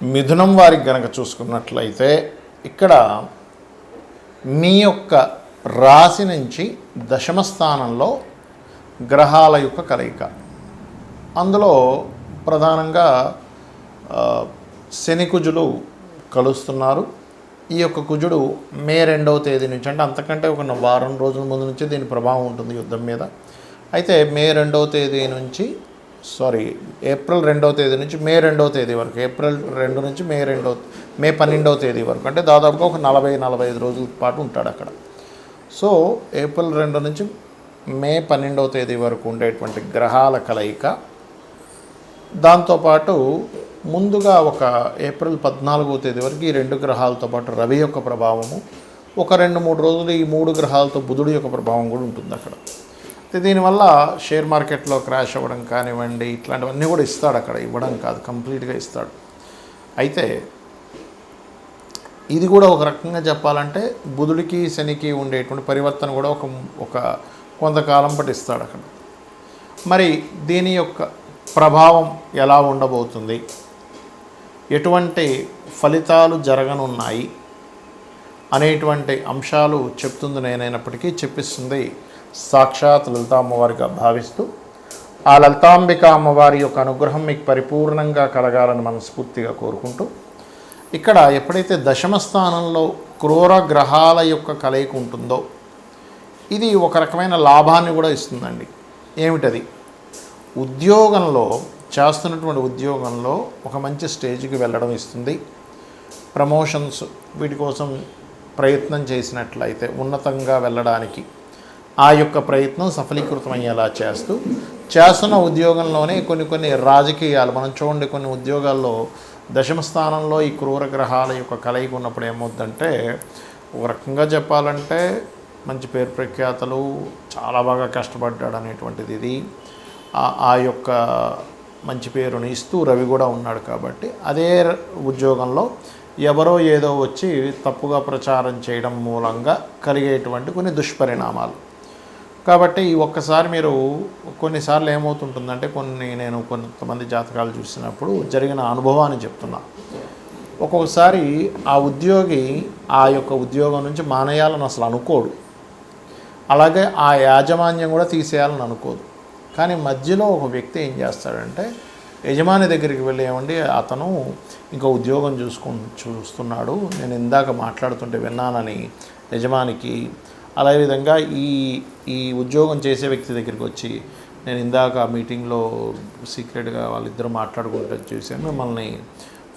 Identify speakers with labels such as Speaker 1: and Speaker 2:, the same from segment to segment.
Speaker 1: మిథునం వారికి గనక చూసుకున్నట్లయితే ఇక్కడ మీ యొక్క రాశి నుంచి దశమ స్థానంలో గ్రహాల యొక్క కలయిక. అందులో ప్రధానంగా శని కుజులు కలుస్తున్నారు. ఈ యొక్క కుజుడు మే 2వ తేదీ నుంచి, అంటే అంతకంటే ఒక వారం రోజుల ముందు నుంచి దీని ప్రభావం ఉంటుంది యుద్ధం మీద. అయితే ఏప్రిల్ 2వ తేదీ నుంచి మే 2వ తేదీ వరకు, ఏప్రిల్ 2 నుంచి మే 12వ తేదీ వరకు, అంటే దాదాపుగా ఒక 40-45 రోజుల పాటు ఉంటాడు అక్కడ. సో ఏప్రిల్ 2 నుంచి మే 12వ తేదీ వరకు ఉండేటువంటి గ్రహాల కలయిక. దాంతోపాటు ముందుగా ఒక ఏప్రిల్ 14వ తేదీ వరకు ఈ 2 గ్రహాలతో పాటు రవి యొక్క ప్రభావము, ఒక 2-3 రోజులు ఈ 3 గ్రహాలతో బుధుడు యొక్క ప్రభావం కూడా ఉంటుంది అక్కడ. దీనివల్ల షేర్ మార్కెట్లో క్రాష్ అవ్వడం కానివ్వండి, ఇట్లాంటివన్నీ కూడా ఇస్తాడు అక్కడ. ఇవ్వడం కాదు, కంప్లీట్గా ఇస్తాడు. అయితే ఇది కూడా ఒక రకంగా చెప్పాలంటే బుధుడికి శనికి ఉండేటువంటి పరివర్తన కూడా ఒక కొంతకాలం పాటు ఇస్తాడు అక్కడ. మరి దీని యొక్క ప్రభావం ఎలా ఉండబోతుంది, ఎటువంటి ఫలితాలు జరగనున్నాయి అనేటువంటి అంశాలు చెప్తుంది నేనైనప్పటికీ చెప్పిస్తుంది సాక్షాత్ లలితా అమ్మవారిగా భావిస్తూ, ఆ లలితాంబిక అమ్మవారి యొక్క అనుగ్రహం మీకు పరిపూర్ణంగా కలగాలని మనస్ఫూర్తిగా కోరుకుంటూ, ఇక్కడ ఎప్పుడైతే దశమ స్థానంలో క్రూర గ్రహాల యొక్క కలయిక ఉంటుందో ఇది ఒక రకమైన లాభాన్ని కూడా ఇస్తుందండి. ఏమిటది? చేస్తున్నటువంటి ఉద్యోగంలో ఒక మంచి స్టేజ్కి వెళ్ళడం ఇస్తుంది. ప్రమోషన్స్ వీటి కోసం ప్రయత్నం చేసినట్లయితే ఉన్నతంగా వెళ్ళడానికి ఆ యొక్క ప్రయత్నం సఫలీకృతమయ్యేలా చేస్తున్న ఉద్యోగంలోనే కొన్ని రాజకీయాలు మనం చూడండి. కొన్ని ఉద్యోగాల్లో దశమ స్థానంలో ఈ క్రూర గ్రహాల యొక్క కలయిక ఉన్నప్పుడు ఏమవుతుందంటే, ఒక రకంగా చెప్పాలంటే మంచి పేరు ప్రఖ్యాతలు, చాలా బాగా కష్టపడ్డాడు అనేటువంటిది ఇది ఆ యొక్క మంచి పేరుని ఇస్తూ రవి కూడా ఉన్నాడు కాబట్టి, అదే ఉద్యోగంలో ఎవరో ఏదో వచ్చి తప్పుగా ప్రచారం చేయడం మూలంగా కలిగేటువంటి కొన్ని దుష్పరిణామాలు. కాబట్టి ఒక్కసారి మీరు కొన్నిసార్లు ఏమవుతుంటుందంటే, నేను కొంతమంది జాతకాలు చూసినప్పుడు జరిగిన అనుభవాన్ని చెప్తున్నా. ఒక్కొక్కసారి ఆ ఉద్యోగి ఆ యొక్క ఉద్యోగం నుంచి మానేయాలని అసలు అనుకోడు, అలాగే ఆ యాజమాన్యం కూడా తీసేయాలని అనుకోదు. కానీ మధ్యలో ఒక వ్యక్తి ఏం చేస్తాడంటే, యజమాని దగ్గరికి వెళ్ళి, ఏమండి అతను ఇంకా ఉద్యోగం చూస్తున్నాడు, నేను ఇందాక మాట్లాడుతుంటే విన్నానని యజమానికి, అదేవిధంగా ఈ ఉద్యోగం చేసే వ్యక్తి దగ్గరికి వచ్చి, నేను ఇందాక మీటింగ్లో సీక్రెట్గా వాళ్ళిద్దరూ మాట్లాడుకుంటూ చూశాను, మిమ్మల్ని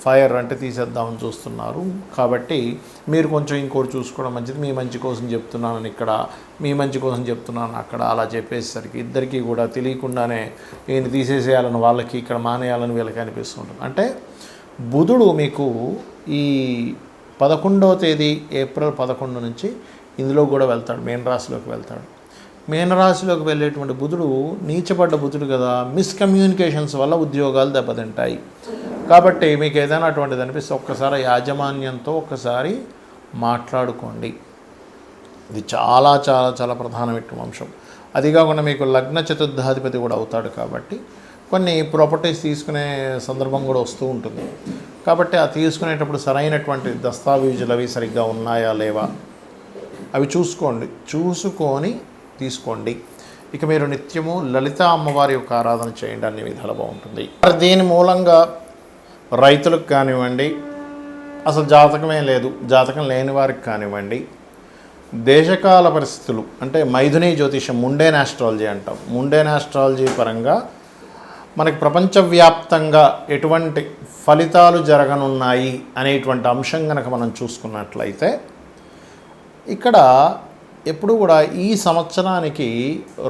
Speaker 1: ఫైర్ అంటే తీసేద్దామని చూస్తున్నారు, కాబట్టి మీరు కొంచెం ఇంకోటి చూసుకోవడం మంచిది, మీ మంచి కోసం చెప్తున్నానని ఇక్కడ, మీ మంచి కోసం చెప్తున్నాను అక్కడ, అలా చెప్పేసరికి ఇద్దరికీ కూడా తెలియకుండానే ఈయన తీసేసేయాలని వాళ్ళకి, ఇక్కడ మానేయాలని వీళ్ళకి అనిపిస్తుంటుంది. అంటే బుధుడు మీకు ఈ 11వ తేదీ ఏప్రిల్ 11 నుంచి ఇందులో కూడా వెళ్తాడు, మీనరాశిలోకి వెళ్తాడు. మీనరాశిలోకి వెళ్ళేటువంటి బుధుడు నీచపడ్డ బుధుడు కదా, మిస్కమ్యూనికేషన్స్ వల్ల ఉద్యోగాలు దెబ్బతింటాయి. కాబట్టి మీకు ఏదైనా అటువంటిది అనిపిస్తే ఒక్కసారి యాజమాన్యంతో ఒక్కసారి మాట్లాడుకోండి. ఇది చాలా చాలా చాలా ప్రధానమైన అంశం. అది కాకుండా మీకు లగ్న చతుర్థాధిపతి కూడా అవుతాడు కాబట్టి కొన్ని ప్రాపర్టీస్ తీసుకునే సందర్భం కూడా వస్తూ ఉంటుంది. కాబట్టి ఆ తీసుకునేటప్పుడు సరైనటువంటి దస్తావేజులు అవి సరిగ్గా ఉన్నాయా లేవా అవి చూసుకొని తీసుకోండి. ఇక మీరు నిత్యము లలిత అమ్మవారి యొక్క ఆరాధన చేయండి, అన్ని విధాలు బాగుంటుంది. దీని మూలంగా రైతులకు కానివ్వండి, అసలు జాతకమే లేదు, జాతకం లేని వారికి కానివ్వండి, దేశకాల పరిస్థితులు అంటే మైథుని జ్యోతిషం, ముండేన్ ఆస్ట్రాలజీ అంటాం, ముండేన్ ఆస్ట్రాలజీ పరంగా మనకి ప్రపంచవ్యాప్తంగా ఎటువంటి ఫలితాలు జరగనున్నాయి అనేటువంటి అంశం కనుక మనం చూసుకున్నట్లయితే, ఇక్కడ ఎప్పుడు కూడా ఈ సంవత్సరానికి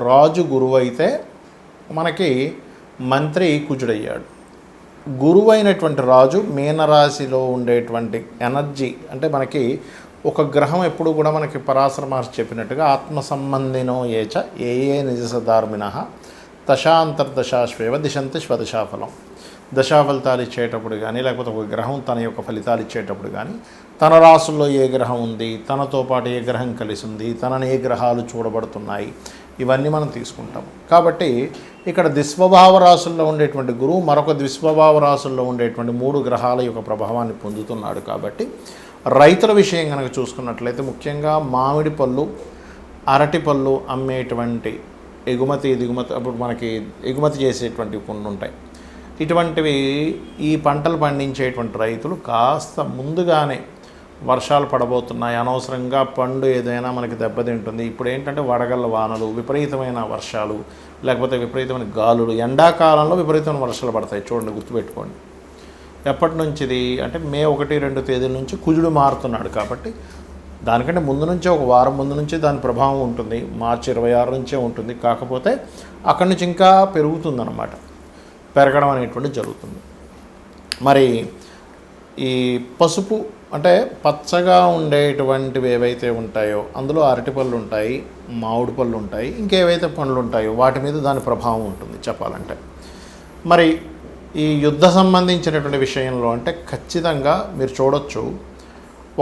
Speaker 1: రాజు గురువు అయితే మనకి మంత్రి కుజుడయ్యాడు. గురువైనటువంటి రాజు మీనరాశిలో ఉండేటువంటి ఎనర్జీ, అంటే మనకి ఒక గ్రహం ఎప్పుడు కూడా మనకి పరాశర మహర్షి చెప్పినట్టుగా ఆత్మ సంబంధినో ఏచ ఏ నిజసధార్మిన దశాంతర్దశాశ్వేవ దిశంతి స్వదశాఫలం. దశాఫలితాలు ఇచ్చేటప్పుడు కానీ, లేకపోతే ఒక గ్రహం తన యొక్క ఫలితాలు ఇచ్చేటప్పుడు కానీ, తన రాసుల్లో ఏ గ్రహం ఉంది, తనతో పాటు ఏ గ్రహం కలిసి ఉంది, తనని ఏ గ్రహాలు చూడబడుతున్నాయి, ఇవన్నీ మనం తీసుకుంటాం. కాబట్టి ఇక్కడ ద్విస్వభావ రాశుల్లో ఉండేటువంటి గురువు మరొక ద్విస్వభావ రాశుల్లో ఉండేటువంటి 3 గ్రహాల యొక్క ప్రభావాన్ని పొందుతున్నాడు. కాబట్టి రైతుల విషయం కనుక చూసుకున్నట్లయితే ముఖ్యంగా మామిడి పళ్ళు, అరటి పళ్ళు అమ్మేటువంటి ఎగుమతి దిగుమతి, అప్పుడు మనకి ఎగుమతి చేసేటువంటివి కొన్ని ఉంటాయి. ఇటువంటివి ఈ పంటలు పండించేటువంటి రైతులు కాస్త ముందుగానే వర్షాలు పడబోతున్నాయి, అనవసరంగా పండు ఏదైనా మనకి దెబ్బతింటుంది. ఇప్పుడు ఏంటంటే వడగళ్ళ వానలు, విపరీతమైన వర్షాలు, లేకపోతే విపరీతమైన గాలులు, ఎండాకాలంలో విపరీతమైన వర్షాలు పడతాయి. చూడండి, గుర్తుపెట్టుకోండి. ఎప్పటి నుంచి ఇది అంటే మే 1-2 తేదీల నుంచి కుజుడు మారుతున్నాడు. కాబట్టి దానికంటే ముందు నుంచే, ఒక వారం ముందు నుంచే దాని ప్రభావం ఉంటుంది. మార్చి 26 నుంచే ఉంటుంది. కాకపోతే అక్కడి నుంచి ఇంకా పెరుగుతుందన్నమాట, పెరగడం అనేటువంటి జరుగుతుంది. మరి ఈ పసుపు అంటే పచ్చగా ఉండేటువంటివి ఏవైతే ఉంటాయో అందులో అరటిపళ్ళు ఉంటాయి, మామిడి పళ్ళు ఉంటాయి, ఇంకేవైతే పండ్లు ఉంటాయో వాటి మీద దాని ప్రభావం ఉంటుంది చెప్పాలంటే. మరి ఈ యుద్ధ సంబంధించినటువంటి విషయంలో అంటే ఖచ్చితంగా మీరు చూడొచ్చు,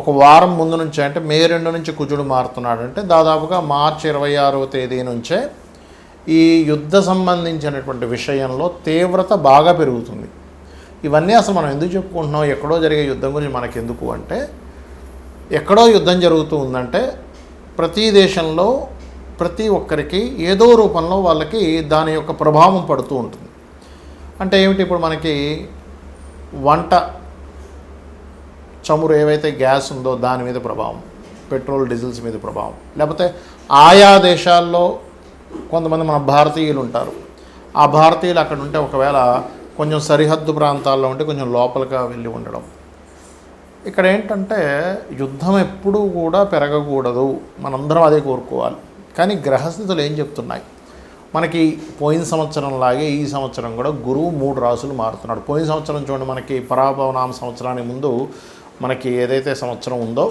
Speaker 1: ఒక వారం ముందు నుంచే అంటే మే 2 నుంచి కుజుడు మారుతున్నాడు. అంటే దాదాపుగా మార్చి 26వ తేదీ నుంచే ఈ యుద్ధ సంబంధించినటువంటి విషయంలో తీవ్రత బాగా పెరుగుతుంది. ఇవన్నీ అసలు మనం ఎందుకు చెప్పుకుంటున్నాం, ఎక్కడో జరిగే యుద్ధం గురించి మనకెందుకు అంటే, ఎక్కడో యుద్ధం జరుగుతూ ఉందంటే ప్రతి దేశంలో ప్రతి ఒక్కరికి ఏదో రూపంలో వాళ్ళకి దాని యొక్క ప్రభావం పడుతూ ఉంటుంది. అంటే ఏమిటి, ఇప్పుడు మనకి వంట చమురు ఏవైతే గ్యాస్ ఉందో దాని మీద ప్రభావం, పెట్రోల్ డీజిల్స్ మీద ప్రభావం, లేకపోతే ఆయా దేశాల్లో కొంతమంది మన భారతీయులు ఉంటారు. ఆ భారతీయులు అక్కడ ఉంటే ఒకవేళ కొంచెం సరిహద్దు ప్రాంతాల్లో ఉంటే కొంచెం లోపలిగా వెళ్ళి ఉండడం. ఇక్కడ ఏంటంటే యుద్ధం ఎప్పుడూ కూడా పెరగకూడదు, మనందరం అదే కోరుకోవాలి. కానీ గ్రహస్థితులు ఏం చెప్తున్నాయి మనకి, పోయిన సంవత్సరం లాగే ఈ సంవత్సరం కూడా గురువు 3 రాసులు మారుతున్నాడు. పోయిన సంవత్సరం చూడండి, మనకి పరాభవనామ సంవత్సరానికి ముందు మనకి ఏదైతే సంవత్సరం ఉందో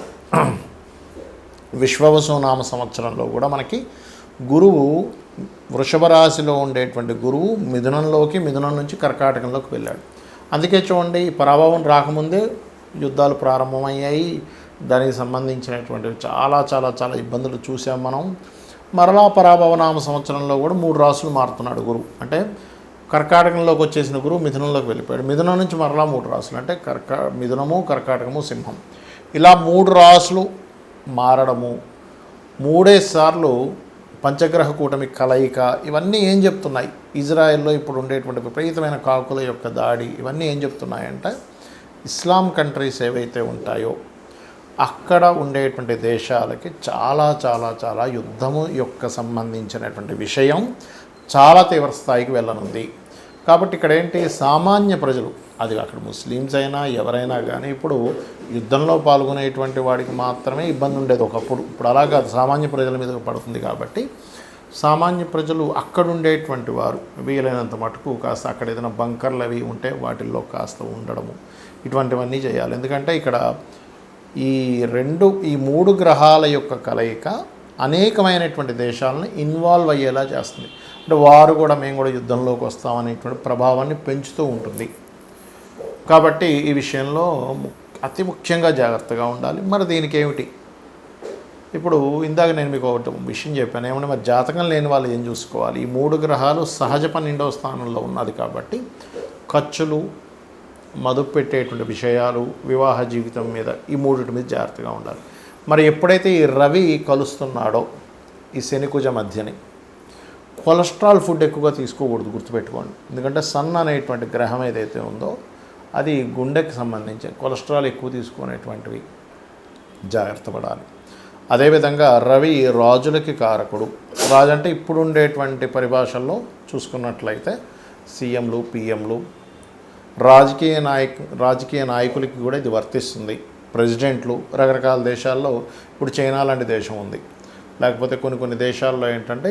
Speaker 1: విశ్వవసునామ సంవత్సరంలో కూడా మనకి గురువు వృషభ రాశిలో ఉండేటువంటి గురువు మిథునం నుంచి కర్కాటకంలోకి వెళ్ళాడు. అందుకే చూడండి, పరాభవం రాకముందే యుద్ధాలు ప్రారంభమయ్యాయి. దానికి సంబంధించినటువంటి చాలా చాలా చాలా ఇబ్బందులు చూసాం మనం. మరలా పరాభవనామ సంవత్సరంలో కూడా 3 రాసులు మారుతున్నాడు గురువు. అంటే కర్కాటకంలోకి వచ్చేసిన గురువు మిథునంలోకి వెళ్ళిపోయాడు. మిథునం నుంచి మరలా 3 రాసులు, అంటే మిథునము, కర్కాటకము, సింహం, ఇలా 3 రాసులు మారడము, 3 సార్లు పంచగ్రహ కూటమి కలయిక, ఇవన్నీ ఏం చెప్తున్నాయి, ఇజ్రాయెల్లో ఇప్పుడు ఉండేటువంటి విపరీతమైన కాకుల యొక్క దాడి, ఇవన్నీ ఏం చెప్తున్నాయంటే ఇస్లాం కంట్రీస్ ఏవైతే ఉంటాయో అక్కడ ఉండేటువంటి దేశాలకి చాలా చాలా చాలా యుద్ధము యొక్క సంబంధించినటువంటి విషయం చాలా తీవ్ర స్థాయికి వెళ్ళనుంది. కాబట్టి ఇక్కడ ఏంటి, సామాన్య ప్రజలు, అది అక్కడ ముస్లిమ్స్ అయినా ఎవరైనా కానీ ఇప్పుడు యుద్ధంలో పాల్గొనేటువంటి వాడికి మాత్రమే ఇబ్బంది ఉండేది ఒకప్పుడు. ఇప్పుడు అలా కాదు, సామాన్య ప్రజల మీద పడుతుంది. కాబట్టి సామాన్య ప్రజలు అక్కడ ఉండేటువంటి వారు వీలైనంత మటుకు కాస్త అక్కడ ఏదైనా బంకర్లు అవి ఉంటే వాటిల్లో కాస్త ఉండడము, ఇటువంటివన్నీ చేయాలి. ఎందుకంటే ఇక్కడ ఈ 3 గ్రహాల యొక్క కలయిక అనేకమైనటువంటి దేశాలను ఇన్వాల్వ్ అయ్యేలా చేస్తుంది. అంటే వారు కూడా మేము కూడా యుద్ధంలోకి వస్తామనేటువంటి ప్రభావాన్ని పెంచుతూ ఉంటుంది. కాబట్టి ఈ విషయంలో అతి ముఖ్యంగా జాగ్రత్తగా ఉండాలి. మరి దీనికి ఏమిటి, ఇప్పుడు ఇందాక నేను మీకు ఒకటి విషయం చెప్పాను, ఏమన్నా మరి జాతకం లేని వాళ్ళు ఏం చూసుకోవాలి. ఈ 3 గ్రహాలు సహజ 12వ స్థానంలో ఉన్నది కాబట్టి ఖర్చులు, మదుపు పెట్టేటువంటి విషయాలు, వివాహ జీవితం మీద ఈ 3 మీద జాగ్రత్తగా ఉండాలి. మరి ఎప్పుడైతే ఈ రవి కలుస్తున్నాడో ఈ శనికుజ మధ్యని, కొలెస్ట్రాల్ ఫుడ్ ఎక్కువగా తీసుకోకూడదు, గుర్తుపెట్టుకోండి. ఎందుకంటే సన్ అనేటువంటి గ్రహం ఏదైతే ఉందో అది గుండెకి సంబంధించి కొలెస్ట్రాల్ ఎక్కువ తీసుకునేటువంటివి జాగ్రత్త పడాలి. అదేవిధంగా రవి రాజులకి కారకుడు. రాజు అంటే ఇప్పుడు ఉండేటువంటి పరిభాషల్లో చూసుకున్నట్లయితే సీఎంలు, పిఎంలు, రాజకీయ నాయకులకి కూడా ఇది వర్తిస్తుంది. ప్రెసిడెంట్లు, రకరకాల దేశాల్లో ఇప్పుడు చైనా లాంటి దేశం ఉంది, లేకపోతే కొన్ని దేశాల్లో ఏంటంటే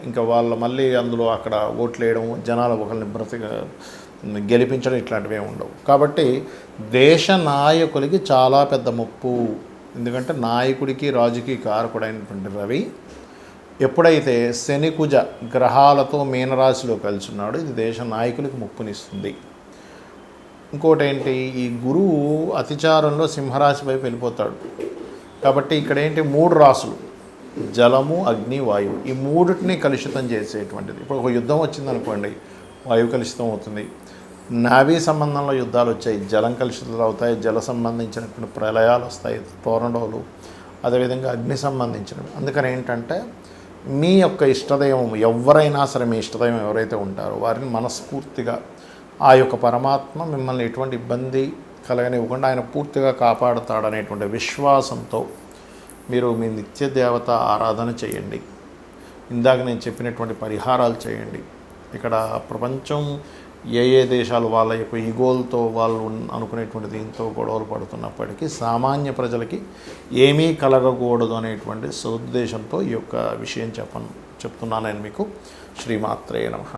Speaker 1: ఇంకా వాళ్ళ మళ్ళీ అందులో అక్కడ ఓట్లు వేయడం, జనాలు ఒకరిని గెలిపించడం, ఇట్లాంటివి ఏమి ఉండవు. కాబట్టి దేశ నాయకులకి చాలా పెద్ద ముప్పు. ఎందుకంటే నాయకుడికి రాజుకి కారకుడైనటువంటి రవి ఎప్పుడైతే శనికుజ గ్రహాలతో మీనరాశిలో కలిసి ఉన్నాడో ఇది దేశ నాయకులకి ముప్పునిస్తుంది. ఇంకోటి ఏంటి, ఈ గురువు అతిచారంలో సింహరాశి వైపు వెళ్ళిపోతాడు. కాబట్టి ఇక్కడ ఏంటి, 3 రాసులు జలము, అగ్ని, వాయువు ఈ మూడిటిని కలుషితం చేసేటువంటిది. ఇప్పుడు ఒక యుద్ధం వచ్చిందనుకోండి, వాయువు కలుషితం అవుతుంది. నావీ సంబంధంలో యుద్ధాలు వచ్చాయి, జలం కలుషితాలు అవుతాయి, జల సంబంధించినటువంటి ప్రళయాలు వస్తాయి, టోర్నడోలు, అదేవిధంగా అగ్ని సంబంధించినవి. అందుకని ఏంటంటే మీ యొక్క ఇష్టదైవం ఎవరైనా సరే, మీ ఇష్టదైవం ఎవరైతే ఉంటారో వారిని మనస్ఫూర్తిగా ఆ యొక్క పరమాత్మ మిమ్మల్ని ఎటువంటి ఇబ్బంది కలగనివ్వకుండా ఆయన పూర్తిగా కాపాడుతాడనేటువంటి విశ్వాసంతో మీరు మీ నిత్య దేవత ఆరాధన చేయండి. ఇందాక నేను చెప్పినటువంటి పరిహారాలు చేయండి. ఇక్కడ ప్రపంచం ఏ దేశాలు వాళ్ళ యొక్క ఈగోలతో వాళ్ళు అనుకునేటువంటి దీంతో గొడవలు పడుతున్నప్పటికీ సామాన్య ప్రజలకి ఏమీ కలగకూడదు అనేటువంటి సదుద్దేశంతో ఈ యొక్క విషయం చెప్తున్నాను నేను మీకు. శ్రీమాత్రే నమః.